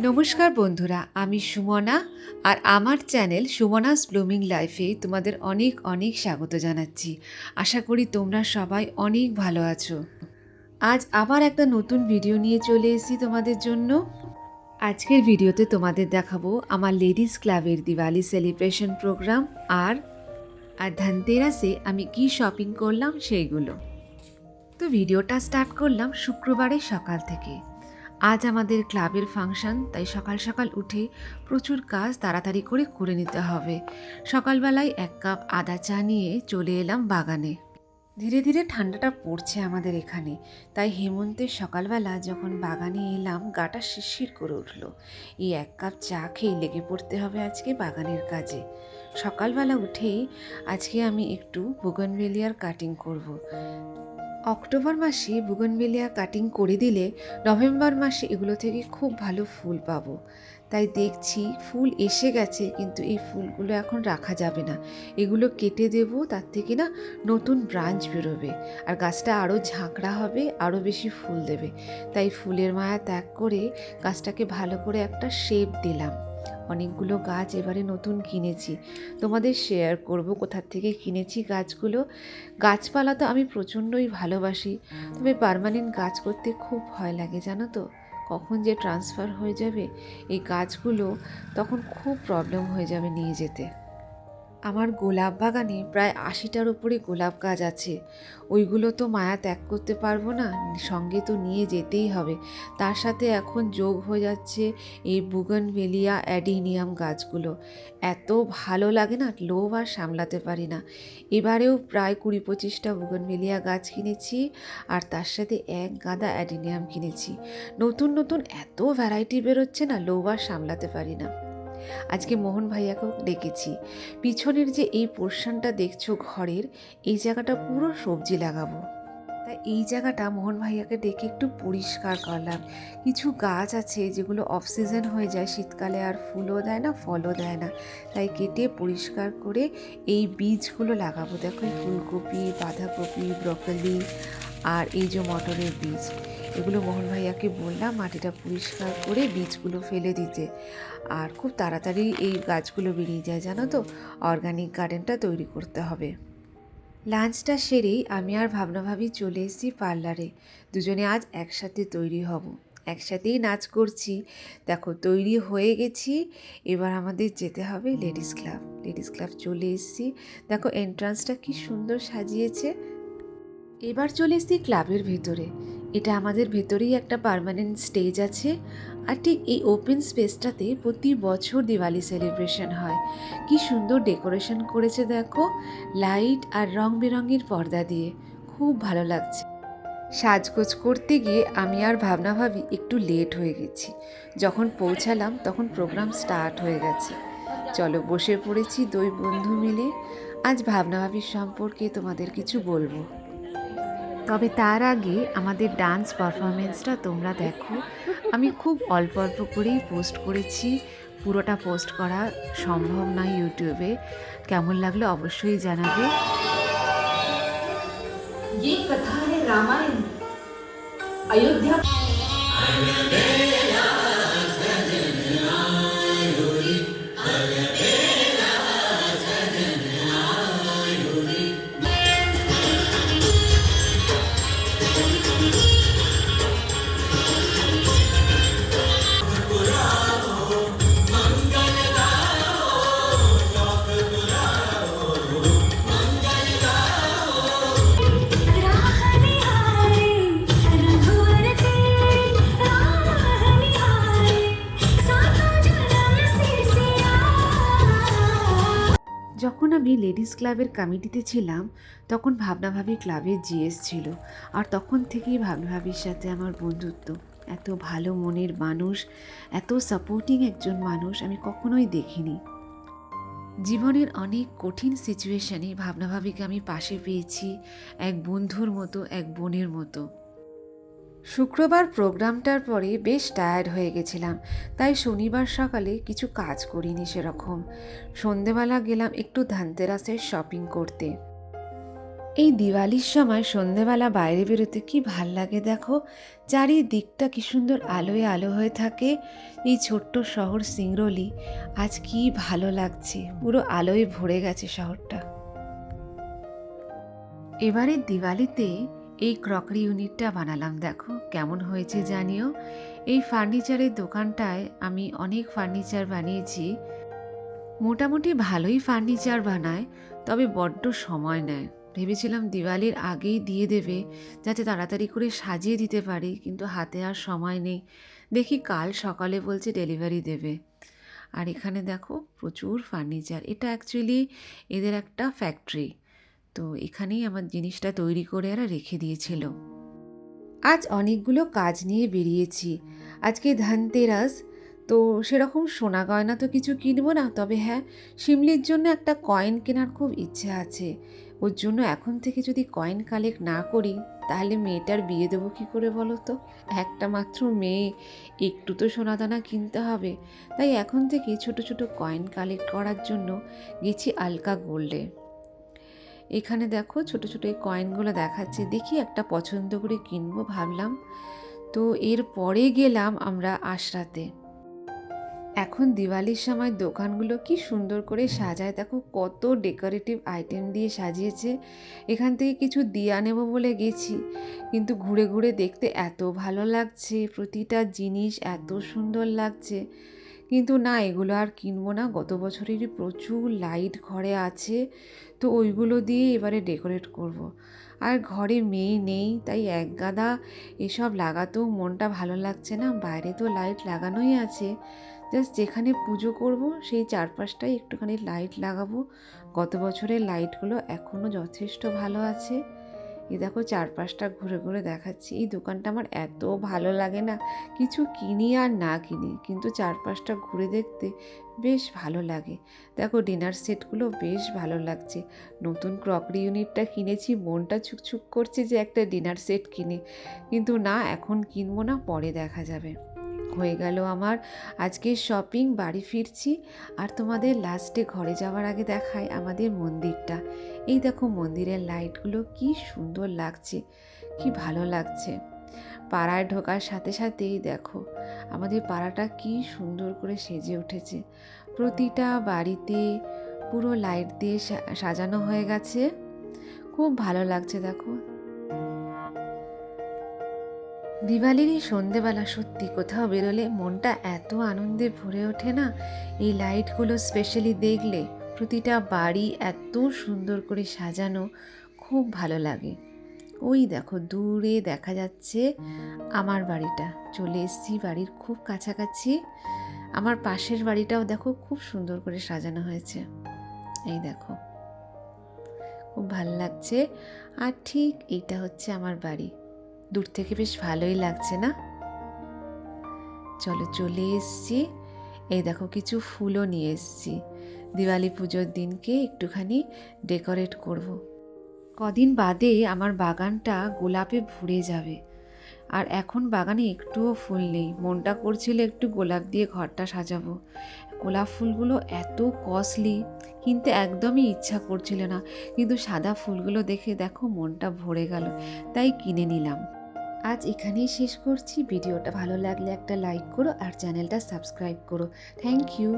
নমস্কার বন্ধুরা, আমি সুমনা আর আমার চ্যানেল সুমনাস ব্লুমিং লাইফে তোমাদের অনেক অনেক স্বাগত জানাচ্ছি। আশা করি তোমরা সবাই অনেক ভালো আছো। আজ আবার একটা নতুন ভিডিও নিয়ে চলে এসেছি তোমাদের জন্য। আজকের ভিডিওতে তোমাদের দেখাবো আমার লেডিস ক্লাবের দিওয়ালি সেলিব্রেশন প্রোগ্রাম আর ধনতেরাসে আমি কি শপিং করলাম সেইগুলো। তো ভিডিওটা স্টার্ট করলাম শুক্রবারের সকাল থেকে। আজ আমাদের ক্লাবের ফাংশন, তাই সকাল সকাল উঠে প্রচুর কাজ তাড়াতাড়ি করে নিতে হবে। সকালবেলায় 1 কাপ আদা চা নিয়ে চলে এলাম বাগানে। ধীরে ধীরে ঠান্ডাটা পড়ছে আমাদের এখানে, তাই হেমন্তের সকালবেলা যখন বাগানে এলাম গাটা শিরশির করে উঠলো। এই 1 কাপ চা খেয়ে লেগে পড়তে হবে আজকে বাগানের কাজে। সকালবেলা উঠেই আজকে আমি একটু বুগনভেলিয়ার কাটিং করব। অক্টোবর মাসে বুগনভেলিয়া কাটিং করে দিলে নভেম্বর মাসে এগুলো থেকে খুব ভালো ফুল পাবো। তাই দেখছি ফুল এসে গেছে, কিন্তু এই ফুলগুলো এখন রাখা যাবে না, এগুলো কেটে দেব, তার থেকে না নতুন ব্রাঞ্চ বেরোবে আর গাছটা আরও ঝাঁকড়া হবে, আরও বেশি ফুল দেবে। তাই ফুলের মায়া ত্যাগ করে গাছটাকে ভালো করে একটা শেপ দিলাম। অনেকগুলো গাছ এবারে নতুন কিনেছি, তোমাদের শেয়ার করব কোথার থেকে কিনেছি গাছগুলো। গাছপালা তো আমি প্রচণ্ডই ভালোবাসি, তবে পার্মানেন্ট গাছ করতে খুব ভয় লাগে জানো তো, কখন যে ট্রান্সফার হয়ে যাবে এই গাছগুলো, তখন খুব প্রবলেম হয়ে যাবে নিয়ে যেতে। আমার গোলাপ বাগানে প্রায় 80টার উপরে গোলাপ গাছ আছে, ওইগুলো তো মায়া ত্যাগ করতে পারবো না, সঙ্গে তো নিয়ে যেতেই হবে। তার সাথে এখন যোগ হয়ে যাচ্ছে এই বুগনভেলিয়া অ্যাডিনিয়াম গাছগুলো। এত ভালো লাগে না, লোভ আর সামলাতে পারি না। এবারেও প্রায় 20-25টা বুগনভেলিয়া গাছ কিনেছি আর তার সাথে 1 গাদা অ্যাডিনিয়াম কিনেছি। নতুন নতুন এত ভ্যারাইটি বেরোচ্ছে না, লোভ আর সামলাতে পারি না। আজকে মোহন ভাইয়াকেও ডেকেছি। পিছনের যে এই পোর্শনটা দেখছো ঘরের, এই জায়গাটা পুরো সবজি লাগাবো। তাই এই জায়গাটা মোহন ভাইয়াকে ডেকে একটু পরিষ্কার করলাম। কিছু গাছ আছে যেগুলো অফ সিজন হয়ে যায়, শীতকালে আর ফুলও দেয় না, ফলও দেয় না, তাই কেটে পরিষ্কার করে এই বীজগুলো লাগাবো। দেখো এই ফুলকপি, বাঁধাকপি, ব্রকলি আর এই যে মটরের বীজ, এগুলো মোহন ভাইয়াকে বললাম মাটিটা পরিষ্কার করে বীজগুলো ফেলে দিতে। আর খুব তাড়াতাড়ি এই গাছগুলো বেরিয়ে যায় জানো তো, অর্গানিক গার্ডেনটা তৈরি করতে হবে। লাঞ্চটা সেরেই আমি আর ভাবনাভাবি চলে এসেছি পার্লারে। দুজনে আজ একসাথে তৈরি হব, একসাথেই নাচ করছি। দেখো তৈরি হয়ে গেছি, এবার আমাদের যেতে হবে লেডিস ক্লাব। লেডিস ক্লাব চলে এসেছি, দেখো এন্ট্রান্সটা কি সুন্দর সাজিয়েছে। এবার চলে এসেছি ক্লাবের ভেতরে। এটা আমাদের ভেতরেই একটা পার্মানেন্ট স্টেজ আছে, আর ঠিক এই ওপেন স্পেসটাতে প্রতি বছর দিওয়ালি সেলিব্রেশন হয়। কি সুন্দর ডেকোরেশন করেছে দেখো, লাইট আর রং বেরঙের পর্দা দিয়ে, খুব ভালো লাগছে। সাজগোজ করতে গিয়ে আমি আর ভাবি একটু লেট হয়ে গেছি। যখন পৌঁছালাম তখন প্রোগ্রাম স্টার্ট হয়ে গেছে। চলো বসে পড়েছি 2 বন্ধু মিলে। আজ ভাবির সম্পর্কে তোমাদের কিছু বলবো, তবে তার আগে আমাদের ডান্স পারফরমেন্সটা তোমরা দেখো। আমি খুব অল্প অল্প করেই পোস্ট করেছি, পুরোটা পোস্ট করা সম্ভব নয় ইউটিউবে। কেমন লাগলো অবশ্যই জানাবে। ये कथा है रामायण अयोध्या। যখন আমি লেডিস ক্লাবের কমিটিতে ছিলাম তখন ভাবি ক্লাবের জিএস ছিল, আর তখন থেকেই ভাবির সাথে আমার বন্ধুত্ব। এত ভালো মনের মানুষ, এত সাপোর্টিং একজন মানুষ আমি কখনোই দেখিনি। জীবনের অনেক কঠিন সিচুয়েশনে ভাবিকে আমি পাশে পেয়েছি, এক বন্ধুর মতো, এক বোনের মতো। শুক্রবার প্রোগ্রামটার পরে বেশ টায়ার্ড হয়ে গেছিলাম, তাই শনিবার সকালে কিছু কাজ করিনি সেরকম। সন্ধেবেলা গেলাম একটু ধনতেরাসের শপিং করতে। এই দিওয়ালির সময় সন্ধেবেলা বাইরে বেরোতে কি ভাল লাগে দেখো, চারিদিকটা কি সুন্দর আলোয় আলো হয়ে থাকে। এই ছোট্ট শহর সিংরৌলি আজ কি ভালো লাগছে, পুরো আলোয় ভরে গেছে শহরটা। এবারে দিওয়ালিতে এই ক্রকারি ইউনিটটা বানালাম, দেখো কেমন হয়েছে জানিও। এই ফার্নিচারের দোকানটায় আমি অনেক ফার্নিচার বানিয়েছি, মোটামুটি ভালোই ফার্নিচার বানায়, তবে বড্ড সময় নেয়। ভেবেছিলাম দিওয়ালির আগেই দিয়ে দেবে যাতে তাড়াতাড়ি করে সাজিয়ে দিতে পারি, কিন্তু হাতে আর সময় নেই। দেখি কাল সকালে বলছে ডেলিভারি দেবে। আর এখানে দেখো প্রচুর ফার্নিচার, এটা অ্যাকচুয়ালি এদের একটা ফ্যাক্টরি, তো এখানেই আমার জিনিসটা তৈরি করে এরা রেখে দিয়েছিল। আজ অনেকগুলো কাজ নিয়ে বেরিয়েছি। আজকে ধনতেরাস, তো সেরকম সোনা গয়না তো কিছু কিনবো না, তবে হ্যাঁ শিমলির জন্য একটা কয়েন কেনার খুব ইচ্ছে আছে। ওর জন্য এখন থেকে যদি কয়েন কালেক্ট না করি তাহলে মেয়েটার বিয়ে দেবো কী করে বলো তো? একটা মাত্র মেয়ে, একটু তো সোনাদানা কিনতে হবে। তাই এখন থেকে ছোট ছোট কয়েন কালেক্ট করার জন্য গেছি আলকা গোল্ডে। এখানে দেখো ছোট ছোট এই কয়েনগুলো দেখাচ্ছে, দেখি একটা পছন্দ করে কিনবো ভাবলাম। তো এরপরে গেলাম আমরা আশরাতে। এখন দিওয়ালির সময় দোকানগুলো কি সুন্দর করে সাজায়, দেখো কত ডেকোরেটিভ আইটেম দিয়ে সাজিয়েছে। এখান থেকে কিছু দিয়া নেব বলে গেছি, কিন্তু ঘুরে ঘুরে দেখতে এত ভালো লাগছে, প্রতিটা জিনিস এত সুন্দর লাগছে, কিন্তু না এগুলো আর কিনবো না। গত বছরেরই প্রচুর লাইট ঘরে আছে, তো ওইগুলো দিয়ে এবারে ডেকোরেট করব। আর ঘরে মেয়ে নেই, তাই এক গাদা এসব লাগাতেও মনটা ভালো লাগছে না। বাইরে তো লাইট লাগানোই আছে, জাস্ট যেখানে পুজো করব সেই চারপাশটাই একটুখানি লাইট লাগাবো। গত বছরের লাইটগুলো এখনও যথেষ্ট ভালো আছে। এই দেখো চারপাশটা ঘুরে ঘুরে দেখাচ্ছি। এই দোকানটা আমার এত ভালো লাগে না, কিছু কিনি আর না কিনি, কিন্তু চারপাশটা ঘুরে দেখতে বেশ ভালো লাগে। দেখো ডিনার সেটগুলো বেশ ভালো লাগছে। নতুন ক্রকারি ইউনিটটা কিনেছি, মনটা ছুকছুক করছে যে একটা ডিনার সেট কিনে, কিন্তু না এখন কিনবো না, পরে দেখা যাবে। হয়ে গেল আমার আজকের শপিং, বাড়ি ফিরছি। আর তোমাদের লাস্টে ঘরে যাওয়ার আগে দেখায় আমাদের মন্দিরটা। এই দেখো মন্দিরের লাইটগুলো কি সুন্দর লাগছে, কি ভালো লাগছে। পাড়ায় ঢোকার সাথে সাথেই দেখো আমাদের পাড়াটা কি সুন্দর করে সেজে উঠেছে। প্রতিটা বাড়িতে পুরো লাইট দিয়ে সাজানো হয়ে গেছে, খুব ভালো লাগছে দেখো। দিওয়ালির এই সন্ধেবেলা সত্যি কোথাও বেরোলে মনটা এত আনন্দে ভরে ওঠে না। এই লাইটগুলো স্পেশালি দেখলে, প্রতিটা বাড়ি এত সুন্দর করে সাজানো, খুব ভালো লাগে। ওই দেখো দূরে দেখা যাচ্ছে আমার বাড়িটা, চলে এসেছি বাড়ির খুব কাছাকাছি। আমার পাশের বাড়িটাও দেখো খুব সুন্দর করে সাজানো হয়েছে, এই দেখো খুব ভালো লাগছে। আর ঠিক এইটা হচ্ছে আমার বাড়ি, দূর থেকে বেশ ভালোই লাগছে না? চলো চলে এসছি। এই দেখো কিছু ফুলও নিয়ে এসছি, দিওয়ালি পুজোর দিনকে একটুখানি ডেকোরেট করব। কদিন বাদে আমার বাগানটা গোলাপে ভরে যাবে, আর এখন বাগানে একটুও ফুল নেই। মনটা করছিল একটু গোলাপ দিয়ে ঘরটা সাজাবো। গোলাপ ফুলগুলো এত কস্টলি, কিনতে একদমই ইচ্ছা করছিল না, কিন্তু সাদা ফুলগুলো দেখে দেখো মনটা ভরে গেল, তাই কিনে নিলাম। আজ এখানেই শেষ করছি। ভিডিওটা ভালো লাগলে একটা লাইক করো আর চ্যানেলটা সাবস্ক্রাইব করো। Thank you.